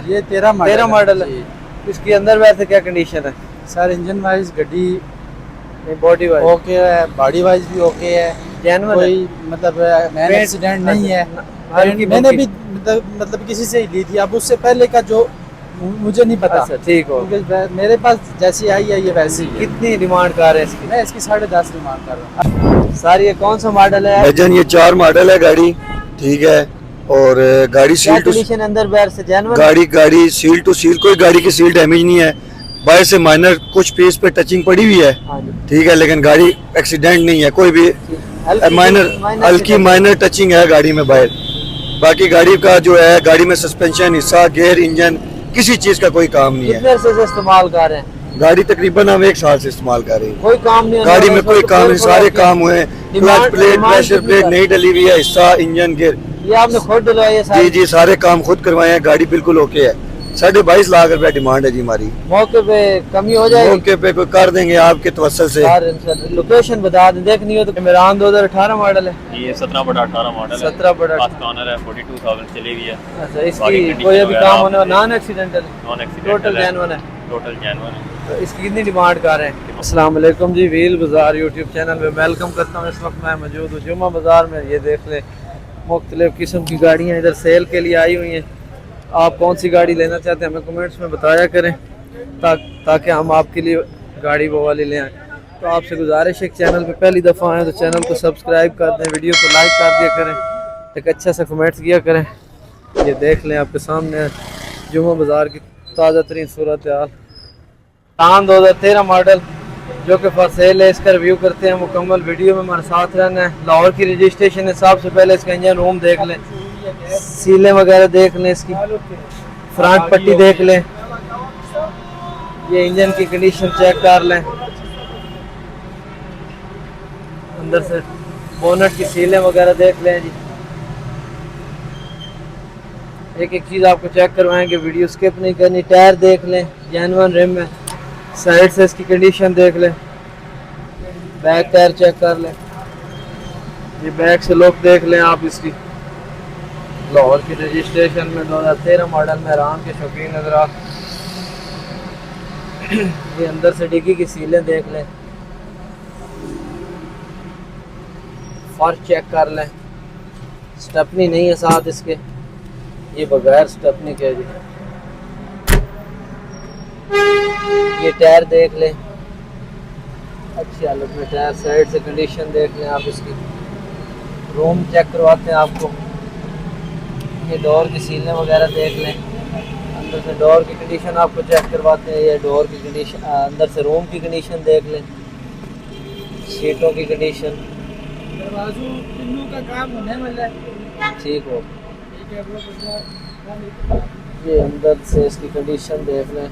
ये 13 मॉडल है। इसके अंदर वैसे क्या कंडीशन है सर? इंजन वाइज गड्डी बॉडी वाइज ओके है, बॉडी वाइज भी ओके है, जेन्युइन कोई मतलब मेन एक्सीडेंट नहीं है। मैंने भी मतलब किसी से ही ली थी, अब उससे पहले का जो मुझे नहीं पता। अच्छा ठीक हो। क्योंकि मेरे पास जैसी आई है ये वैसी है। कितनी डिमांड कर रहे हैं इसकी? मैं इसकी 10.5 डिमांड कर रहा हूँ। सर ये कौन सा मॉडल है? भाईजान ये 4 मॉडल है गाड़ी, ठीक है। और गाड़ी क्या सील टू कंडीशन अंदर बाहर से जेन्युइन? गाड़ी सील टू सील, कोई गाड़ी की सील डैमेज नहीं है। बाहर से माइनर कुछ पीस पे टचिंग पड़ी हुई है, ठीक है, लेकिन गाड़ी एक्सीडेंट नहीं है। कोई भी हल्की माइनर टचिंग है गाड़ी में बाहर। बाकी गाड़ी का जो है, गाड़ी में सस्पेंशन हिस्सा, गियर, इंजन, किसी चीज का कोई काम नहीं है। कितने अरसे से इस्तेमाल कर रहे हैं? गाड़ी तकरीबन हम 1 साल से इस्तेमाल कर रहे हैं। कोई काम नहीं गाड़ी में कोई काम नहीं, सारे काम हुए हैं। क्लच प्लेट, प्रेशर प्लेट नहीं डली हुई है, हिस्सा, इंजन, गियर, ये आपने खुद डलवाई है? जी जी सारे काम खुद करवाए हैं। गाड़ी बिल्कुल ओके है। 22.5 लाख रुपए डिमांड है जी हमारी। मौके पे कमी हो जाएगी? मौके पे कोई कर देंगे आपके तवस्सुल से। लोकेशन बता दें, देखनी हो तो। इमरान 2018 मॉडल है। ये 17/18 मॉडल है। 17/18 फास्ट ऑनर है, 42,000 चली हुई है। अच्छा, इसकी कोई अभी काम होने वाला? Non accidental? Non accidental total है। जेन्युइन है? टोटल जेन्युइन है। तो इसकी कितनी डिमांड कर रहे हैं? अस्सलाम वालेकुम जी, व्हील बाजार यूट्यूब चैनल में वेलकम करता हूँ। इस वक्त मैं मौजूद हूँ जुम्मा बाजार में। ये देख लें, मुख्तलिफ किस्म की गाड़ियाँ इधर सेल के लिए आई हुई हैं। आप कौन सी गाड़ी लेना चाहते हैं हमें कमेंट्स में बताया करें, ताकि हम आपके लिए गाड़ी वो वाली ले आएँ। तो आपसे गुजारिश है, चैनल पे पहली दफ़ा आए तो चैनल को सब्सक्राइब कर दें, वीडियो को लाइक कर दिया करें, एक अच्छा सा कमेंट्स किया करें। ये देख लें आपके सामने जुम्मा बाजार की ताज़ा तरीन सूरत हाल। टान 2013 मॉडल जो कि फॉर सेल है, इसका रिव्यू करते हैं। मुकम्मल वीडियो में हमारे साथ रहना है। लाहौर की रजिस्ट्रेशन है। सबसे पहले इसका इंजन रूम देख लें, सीलें वगैरह देख लें, इसकी फ्रंट पट्टी देख लें, ये इंजन की कंडीशन चेक कर लें, अंदर से बोनट की सीलें वगैरह देख लें जी। एक एक चीज़ आपको चेक करवाएंगे, वीडियो स्किप नहीं करनी। टायर देख लें, जेन्युइन रिम है। साइड से इसकी कंडीशन देख लें, बैक टायर चेक कर लें, ये बैक से लुक देख लें आप इसकी। लाहौर की रजिस्ट्रेशन में 2013 मॉडल में आराम के शौकीन नजर आप। ये अंदर से डिग्गी की सीलें देख लें, फर्श चेक कर लें। स्टेपनी नहीं है साथ इसके, ये बगैर स्टेपनी के जी। ये टायर देख लें, अच्छी हालत में टायर। साइड से कंडीशन देख लें आप इसकी। रूम चेक करवाते हैं आपको। ये डोर की सीलें वगैरह देख लें, अंदर से डोर की कंडीशन आपको चेक करवाते हैं। ये डोर की कंडीशन, अंदर से रूम की कंडीशन देख लें, सीटों की कंडीशन, का काम होने वाला है, ठीक हो। ये अंदर से इसकी कंडीशन देख लें,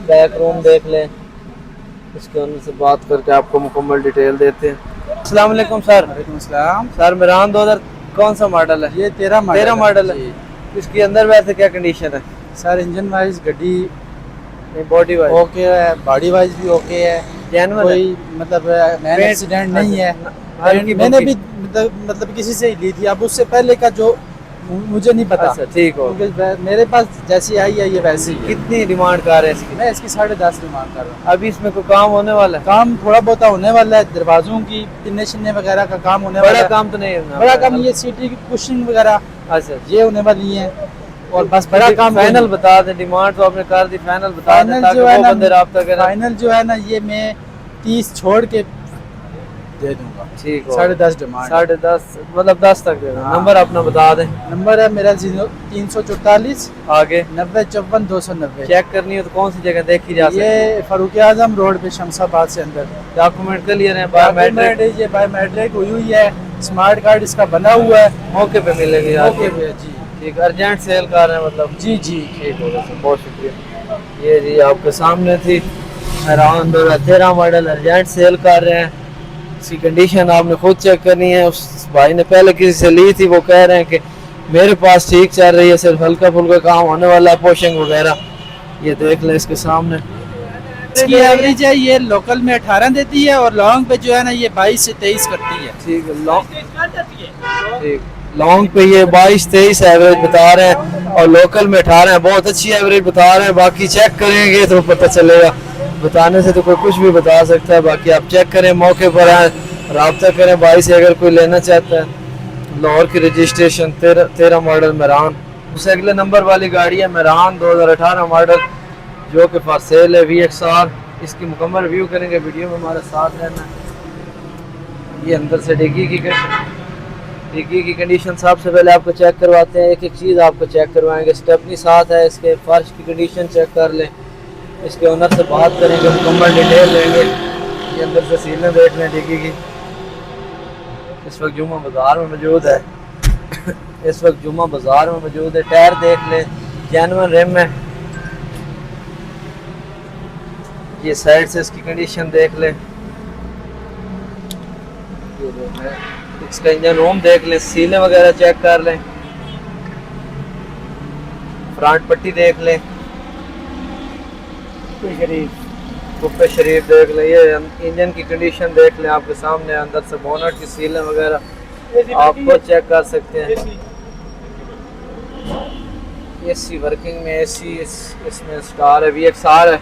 बैक रूम देख लें। इसके अंदर से बात करके आपको मुकम्मल डिटेल देते हैं। अस्सलाम वालेकुम सर। वालेकुम अस्सलाम। सर इमरान 2000 कौन सा मॉडल है? ये 13 मॉडल है। इसके अंदर वैसे क्या कंडीशन है? सर इंजन वाइज गड्डी बॉडी वाइज ओके है, बॉडी वाइज भी ओके है, जेन्युइन कोई मतलब मेन एक्सीडेंट नहीं है। मैंने भी मतलब किसी से ही ली थी, अब उससे पहले का जो मुझे नहीं पता। अच्छा ठीक हो। क्योंकि मेरे पास जैसी आई है ये वैसी है। कितनी डिमांड कर रहे हैं इसकी? मैं इसकी 10.5 डिमांड कर रहा हूँ। अभी इसमें कोई काम होने वाला है? काम थोड़ा बहुत होने वाला है, दरवाजों की पिन्ने शिन्ने वगैरह का काम होने वाला बड़ा है। काम तो नहीं है? बड़ा काम ये सीटी की कुशिंग वगैरह अच्छा ये होने वाली है, और बस बड़ा काम फाइनल बता दें। डिमांड तो आपने कर दी, फाइनल बता दें ताकि जो है वो ना, बंदे राब्ता करें। फाइनल जो है ना ये मैं 30 छोड़ के दे दूंगा। ठीक हो। 10.5 डिमांड। 10.5 मतलब 10 तक दे दें। हाँ। नंबर अपना बता दें। नंबर है मेरा 344 आगे 90 54 290। चेक करनी हो तो कौन सी जगह देखी जा सकती है? ये फारूक आजम रोड पे शमशाबाद से अंदर। डॉक्यूमेंट क्लियर है? बायोमेट्रिक? ये बायोमेट्रिक हुई हुई है, स्मार्ट कार्ड इसका बना हुआ है, मौके पे मिलेगी? ओके भैया जी। ठीक, अर्जेंट सेल कर रहे हैं मतलब? जी जी ठीक हो गया, बहुत शुक्रिया। ये जी आपके सामने थी अराउंड 2013 मॉडल, अर्जेंट सेल कर रहे हैं। इसकी कंडीशन आपने खुद चेक करनी है। उस भाई ने पहले किसी से ली थी, वो कह रहे हैं कि मेरे पास ठीक चल रही है, सिर्फ हल्का फुल्का काम होने वाला है, पोशिंग वगैरह। ये देख लें इसके सामने। इसकी एवरेज है ये लोकल में 18 देती है, और लॉन्ग पे जो है ना ये 22 से 23 करती है। ठीक है, ठीक। लॉन्ग पे ये 22-23 एवरेज बता रहे हैं और लोकल में 18 है, बहुत अच्छी एवरेज बता रहे हैं। बाकी चेक करेंगे तो पता चलेगा, बताने से तो कोई कुछ भी बता सकता है। बाकी आप चेक करें, मौके पर आए, रब्ता करें भाई से अगर कोई लेना चाहता है। लाहौर की रजिस्ट्रेशन 13 मॉडल मेरान, उससे अगले नंबर वाली गाड़ी है मेरान 2018 मॉडल जो कि फॉर सेल है VXR। इसकी मुकम्मल रिव्यू करेंगे, वीडियो में हमारे साथ रहना। ये अंदर से डिग्गी की कंडीशन सबसे पहले आपको चेक करवाते हैं, एक एक चीज़ आपको चेक करवाएंगे। स्टेपनी साथ है, इसके फर्श की कंडीशन चेक कर लें, इसके ओनर से बात करेंगे, मुकम्मल डिटेल लेंगे। ये अंदर से सीलें देख लें डिग्गी की। इस वक्त जुम्मा बाज़ार में मौजूद है टायर देख लें, जेन्युइन रिम है। ये साइड से इसकी कंडीशन देख लें, इसका इंजन रूम देख लें, सीलें वगैरह चेक कर लें, फ्रंट पट्टी देख लें, कुप्पे शरीफ देख लें। ये इंजन की कंडीशन देख लें आपके सामने, अंदर से बोनट की सीलें वगैरह आप खुद चेक कर सकते हैं। एसी वर्किंग में, एसी इसमें स्टार है, VXR है।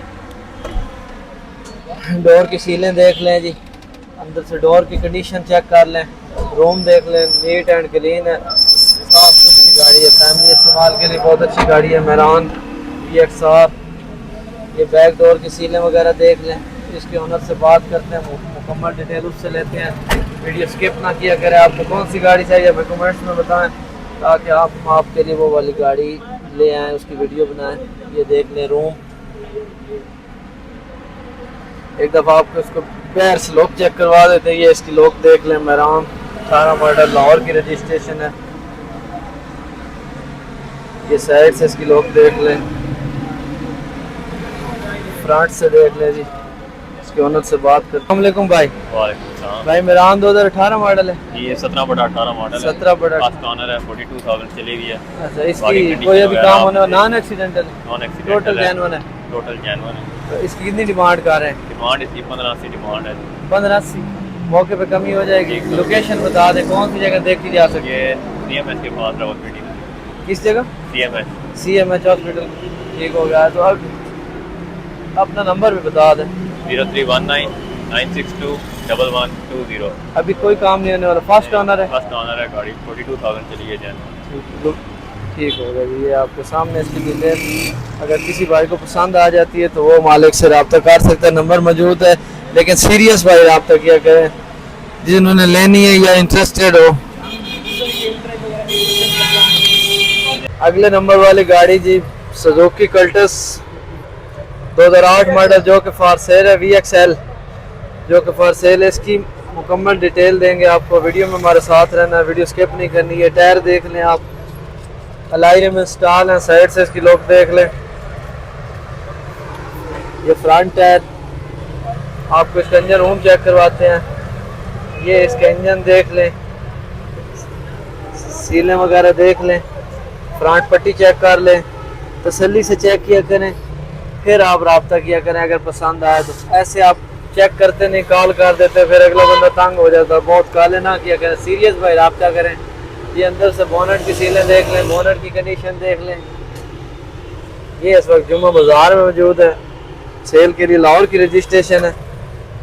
डोर की सीलें देख लें जी, अंदर से डोर की कंडीशन चेक कर लें, रूम देख लें, नीट एंड क्लीन है, साफ सुथरी गाड़ी है, फैमिली इस्तेमाल के लिए बहुत अच्छी गाड़ी है मेरान VXR। ये बैक डोर की सीलें वगैरह देख लें, इसके ओनर से बात करते हैं, मुकम्मल डिटेल उससे लेते हैं। वीडियो स्किप ना किया करें, आपको कौन सी गाड़ी चाहिए हमें कमेंट्स में बताएं ताकि हम आपके लिए वो वाली गाड़ी ले आएँ, उसकी वीडियो बनाएं। ये देख लें रूम, एक दफ़ा आपको इसको पैर से लोक चेक करवा देते हैं। ये इसकी लोक देख लें, मेरान 18 मॉडल, लाहौर की रजिस्ट्रेशन है। ये साइड से इसकी लोक देख लें, फ्रंट से देख लें जी, इसके ओनर से बात करते हैं। अस्सलाम वालेकुम भाई। वालेकुम सलाम। भाई मेरान 2018 मॉडल है, ये 17/18 मॉडल है, 17/18 फर्स्ट ओनर है, 42,000 चली हुई है। अच्छा, इसकी कोई अभी काम होने वाला, non accidental, non total accidental है, जेन्युइन है। टोटल जेन्युइन है। तो इसकी कितनी डिमांड कर रहे हैं? डिमांड इसकी 1580 डिमांड है। 1580, मौके पे कमी हो जाएगी। लोकेशन बता दें, कौन सी जगह देखी जा सकती है? ये CMH के पास रावलपिंडी में, किस जगह? CMH हॉस्पिटल, ठीक हो गया। तो अब अपना नंबर भी बता दें। 0319 962 1120। अभी कोई काम नहीं होने वाला, फर्स्ट ओनर है, फर्स्ट ओनर है, गाड़ी 42,000 चली है जेन्युइन। ठीक हो गया। ये आपके सामने इसकी डिटेल, अगर किसी भाई को पसंद आ जाती है तो वो मालिक से रब्ता कर सकता है, नंबर मौजूद है। लेकिन सीरियस भाई रब्ता किया करें जिन्होंने लेनी है या इंटरेस्टेड हो। अगले नंबर वाली गाड़ी जी सुजुकी कल्टस 2008 मॉडल जो कि फॉर सेल है, VXL जो कि फॉर सेल है। इसकी मुकम्मल डिटेल देंगे आपको, वीडियो में हमारे साथ रहना, वीडियो स्किप नहीं करनी है। टायर देख लें आप, अलाइरे में इंस्टॉल है, साइड से इसकी लोग देख लें। ये फ्रंट टायर, आपको इसका इंजन रूम चेक करवाते हैं। ये इसका इंजन देख लें, सीलें वगैरह देख लें, फ्रंट पट्टी चेक कर लें, तसल्ली से चेक किया करें, फिर आप रब्ता किया करें। अगर पसंद आए तो ऐसे आप चेक करते नहीं, कॉल कर देते, फिर अगला बंदा तंग हो जाता। बहुत काले ना किया करें, सीरियस भाई रब्ता करें। ये अंदर से बोनट की सीलें देख लें, बोनट की कंडीशन देख लें। ये इस वक्त जुम्मा बाज़ार में मौजूद है, सेल के लिए, लाहौर की रजिस्ट्रेशन है।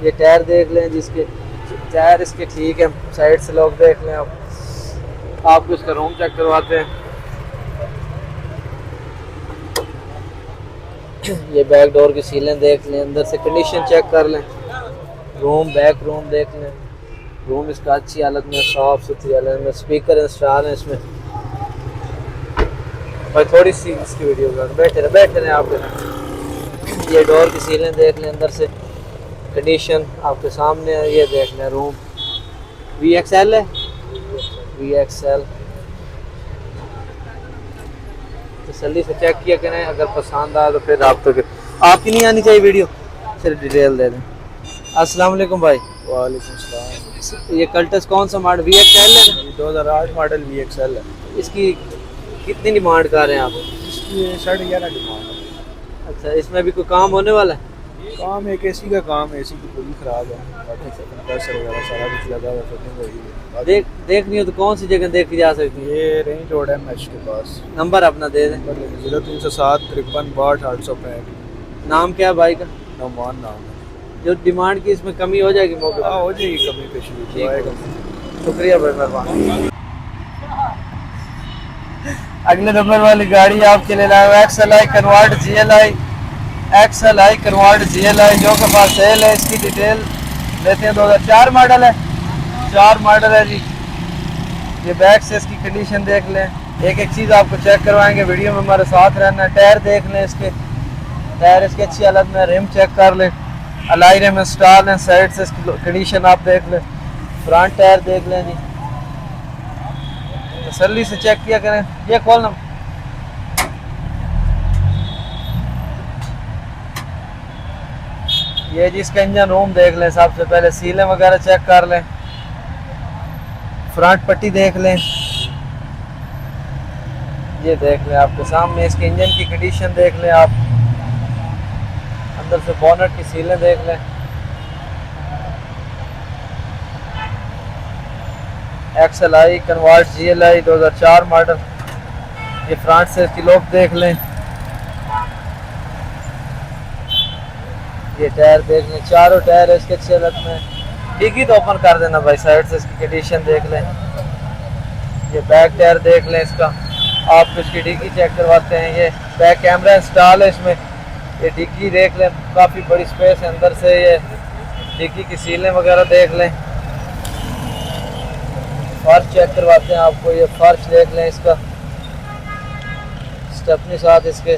ये टायर देख लें, जिसके टायर इसके ठीक है, साइड से लोग देख लें। आपको इसका रूम चेक करवाते हैं। ये बैक डोर की सीलें देख लें, अंदर से कंडीशन चेक कर लें, रूम बैक रूम देख लें। रूम इसका अच्छी हालत में, साफ सुथरी हालत में, स्पीकर इंस्टॉल है इसमें। भाई थोड़ी सी इसकी वीडियो कर, बैठे रहे आप। ये डोर की सीलें देख लें, अंदर से कंडीशन आपके सामने है। ये देख लें रूम, VXL है, VXL। तसल्ली से चेक किया करें, अगर पसंद आए तो फिर आप तो आपकी नहीं आनी चाहिए वीडियो, सिर्फ डिटेल दे दें। अस्सलाम वालेकुम भाई। वालेकुम सलाम। ये कल्टस कौन सा मॉडल? VXL है, 2008 मॉडल VXL है। इसकी कितनी डिमांड कर रहे हैं आप? इसकी 11.5 डिमांड है। अच्छा, इसमें भी कोई काम होने वाला है? काम एक एसी का काम है, एसी की पूरी खराब है, बाकी कंप्रेसर वगैरह सारा कुछ लगा हुआ है, फिटिंग हुई है। देखनी हो तो कौन सी जगह देखी जा सकती है? ये रेंज रोड है मैच के पास। नंबर अपना दे दें। 0307 53 62 865। नाम क्या है भाई का? नौमान नाम है। जो डिमांड की इसमें कमी हो जाएगी मौके हाँ पर? हो जाएगी कमी पेशी ठीक है। आएगा। शुक्रिया भाई, मेहरबान। अगले नंबर वाली गाड़ी आपके लिए लाया XLI convert GLI, XLI convert GLI जो के पास सेल है। इसकी डिटेल लेते हैं। 2004 मॉडल है, 4 मॉडल है जी। ये बैक से इसकी कंडीशन देख लें, एक एक चीज़ आपको चेक करवाएंगे, वीडियो में हमारे साथ रहना। टायर देख लें, इसके टायर इसकी अच्छी हालत में, रिम चेक कर लें, अलाई रिम इंस्टॉल है, साइड से इसकी कंडीशन आप देख लें, फ्रंट टायर देख लें जी, तसल्ली से चेक किया करें। ये खोलना, ये जी इसका इंजन रूम देख लें, सबसे पहले सीलें वगैरह चेक कर लें, फ्रंट पट्टी देख लें, ये देख लें आपके सामने। इसके इंजन की कंडीशन देख लें आप, अंदर से बोनट की सीलें देख लें। XLI convert GLI 2004 model. ये फ्रंट से इसकी लुक देख लें, ये टायर देख लें, चारों टायर इसके अच्छे हालत में। डिग्गी तो ओपन कर देना भाई, साइड से इसकी कंडीशन देख लें। ये बैक टायर देख लें इसका, आप इसकी डिग्गी चेक करवाते हैं। ये बैक कैमरा इंस्टॉल है इसमें। ये डिग्गी देख लें, काफ़ी बड़ी स्पेस है अंदर से। ये डिग्गी की सीलें वगैरह देख लें। फर्श चेक करवाते हैं आपको, ये फर्श देख लें इसका, स्टेपनी साथ इसके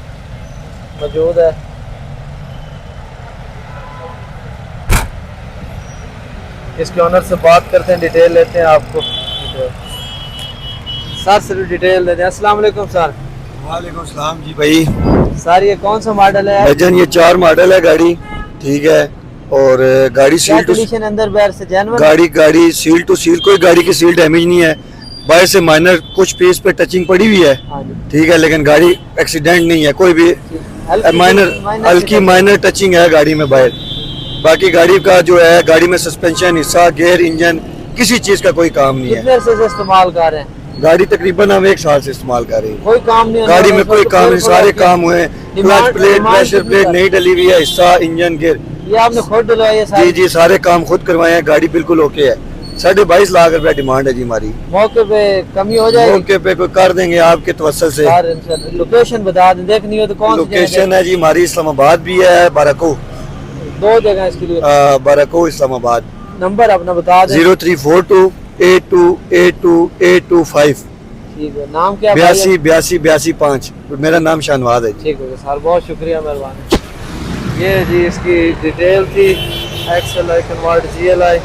मौजूद है। इसके ऑनर से बात करते हैं, डिटेल लेते हैं आपको। सर से भी डिटेल देते हैं। अस्सलाम वालेकुम सर। वालेकुम सलाम जी भाई। सर ये कौन सा मॉडल है? भाईजान ये 4 मॉडल है गाड़ी, ठीक है। और गाड़ी सील टू कंडीशन अंदर बाहर से जेन्युइन? गाड़ी सील टू सील, कोई गाड़ी की सील डैमेज नहीं है। बाहर से माइनर कुछ पीस पे टचिंग पड़ी हुई है, ठीक है, लेकिन गाड़ी एक्सीडेंट नहीं है, कोई भी हल्की माइनर टचिंग है गाड़ी में बाहर। बाकी गाड़ी का जो है, गाड़ी में सस्पेंशन, हिस्सा, गियर, इंजन, किसी चीज का कोई काम नहीं है। कितने से इस्तेमाल कर रहे हैं? गाड़ी तकरीबन हम 1 साल से इस्तेमाल कर रहे हैं। कोई काम नहीं, गाड़ी में कोई काम नहीं, सारे काम हुए। क्लच प्लेट, प्रेशर प्लेट नहीं डली हुई है, हिस्सा, इंजन, गियर, ये आपने खुद डलवाई है? जी जी सारे काम खुद करवाए हैं। गाड़ी बिल्कुल ओके है। 22.5 लाख रुपया डिमांड है जी हमारी। मौके पे कमी हो जाएगी? मौके पे कोई कर देंगे आपके तवसल से। लोकेशन बता दें, देखनी हो तो कौन सी लोकेशन है जी हमारी इस्लामाबाद भी है, बाराको। 2 जगह इसके लिए। बाराको इस्लामाबाद। नंबर अपना बता दें। 0342 8282 ठीक है। नाम क्या? 82 मेरा नाम शाहनवाज है। ठीक है सर, बहुत शुक्रिया, मेहरबानी। ये जी इसकी डिटेल थी, XLI कन्वर्ट GLI।